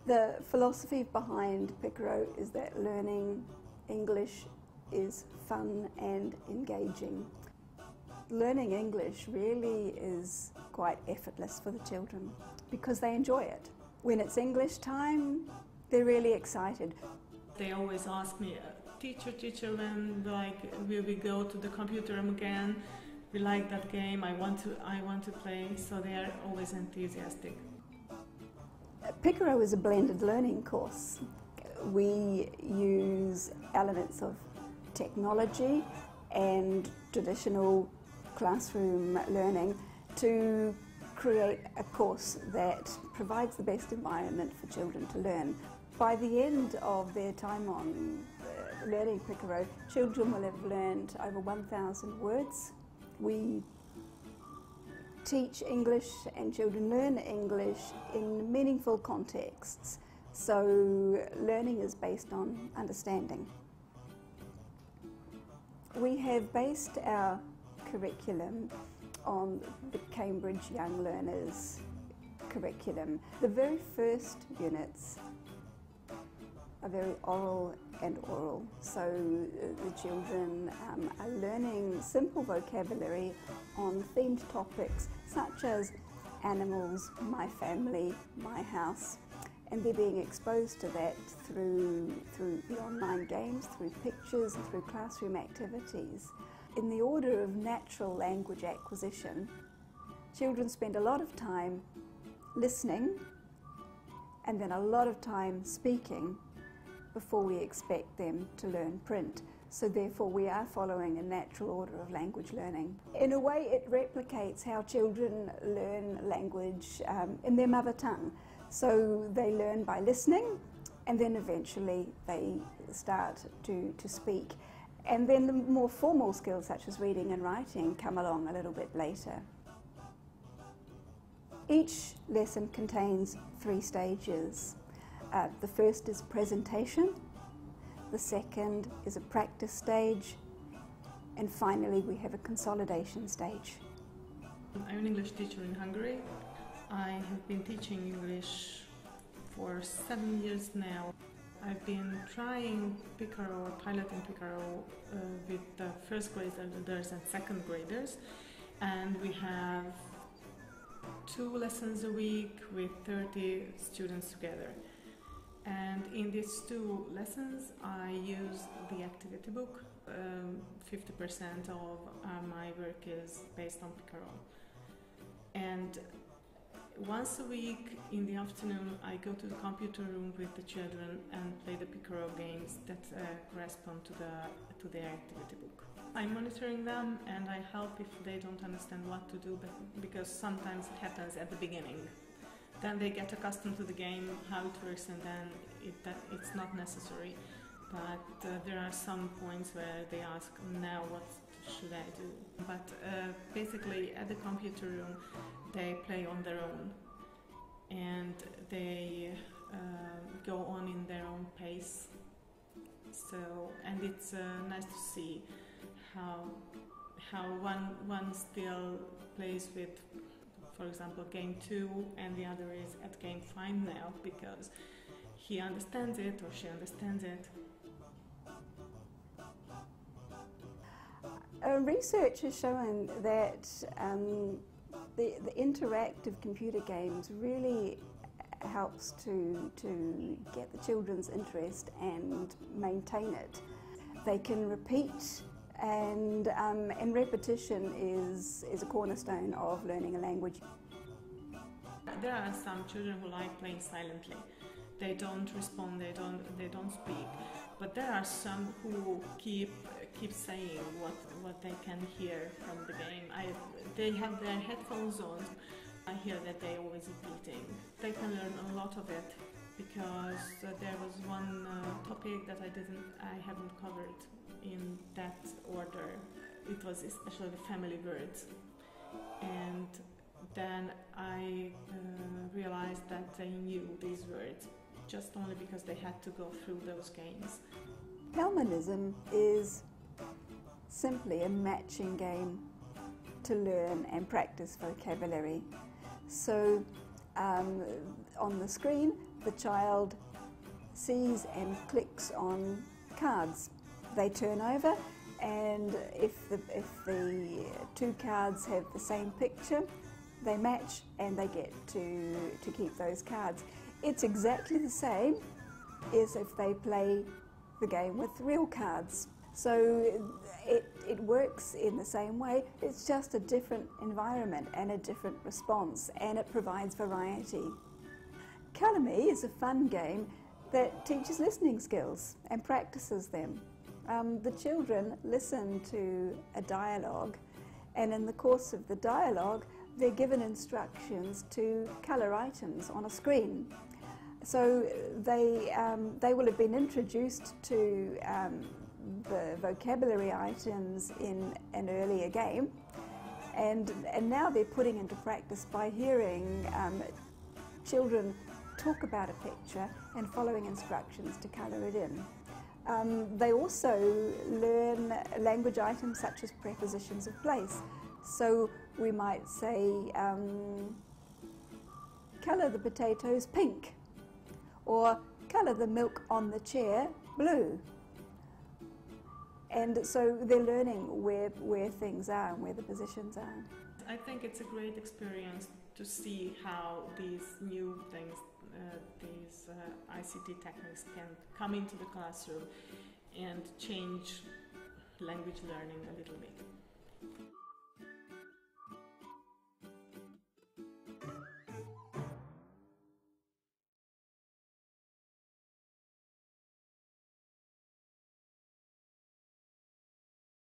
The philosophy behind Picaro is that learning English is fun and engaging. Learning English really is quite effortless for the children because they enjoy it. When it's English time, they're really excited. They always ask me, teacher, when will we go to the computer room again? We like that game, I want to play, so they are always enthusiastic. Picaro is a blended learning course. We use elements of technology and traditional classroom learning to create a course that provides the best environment for children to learn. By the end of their time on learning Picaro, children will have learned over 1,000 words. We teach English and children learn English in meaningful contexts. So learning is based on understanding. We have based our curriculum on the Cambridge Young Learners curriculum. The very first units are very oral and oral, so the children are learning simple vocabulary on themed topics such as animals, my family, my house, and they're being exposed to that through the online games, through pictures and through classroom activities. In the order of natural language acquisition, children spend a lot of time listening and then a lot of time speaking before we expect them to learn print. So therefore we are following a natural order of language learning. In a way it replicates how children learn language in their mother tongue. So they learn by listening and then eventually they start to speak. And then the more formal skills such as reading and writing come along a little bit later. Each lesson contains 3 stages. The first is presentation, the second is a practice stage, and finally we have a consolidation stage. I'm an English teacher in Hungary. I have been teaching English for 7 years now. I've been trying Picaro, or piloting Picaro with the first graders and second graders, and we have 2 lessons a week with 30 students together. And in these 2 lessons I use the activity book. 50% of my work is based on Picaro. And once a week in the afternoon I go to the computer room with the children and play the Picaro games that correspond to their activity book. I'm monitoring them and I help if they don't understand what to do, because sometimes it happens at the beginning. Then they get accustomed to the game, how it works, and then it's not necessary. But there are some points where they ask, now what should I do? But basically at the computer room they play on their own and they go on in their own pace. So, and it's nice to see how one still plays with, for example, game 2 and the other is at game 5 now, because he understands it or she understands it. Research has shown that the interactive computer games really helps to get the children's interest and maintain it. They can repeat, and repetition is a cornerstone of learning a language. There are some children who like playing silently. They don't respond, they don't speak. But there are some who keep saying what they can hear from the game. They have their headphones on. I hear that they always repeating. They can learn a lot of it, because there was one topic that I haven't covered in that order. It was especially the family words, and then I realized that they knew these words just only because they had to go through those games. Pelmanism is simply a matching game to learn and practice vocabulary. So on the screen, the child sees and clicks on cards. They turn over, and if the two cards have the same picture, they match and they get to keep those cards. It's exactly the same as if they play the game with real cards. So it works in the same way, it's just a different environment and a different response, and it provides variety. Colour Me is a fun game that teaches listening skills and practices them. The children listen to a dialogue, and in the course of the dialogue they're given instructions to colour items on a screen. So they will have been introduced to the vocabulary items in an earlier game, and now they're putting into practice by hearing children talk about a picture and following instructions to colour it in. They also learn language items such as prepositions of place. So we might say, colour the potatoes pink, or colour the milk on the chair blue. And so they're learning where things are and where the positions are. I think it's a great experience to see how these new things, these ICT techniques can come into the classroom and change language learning a little bit.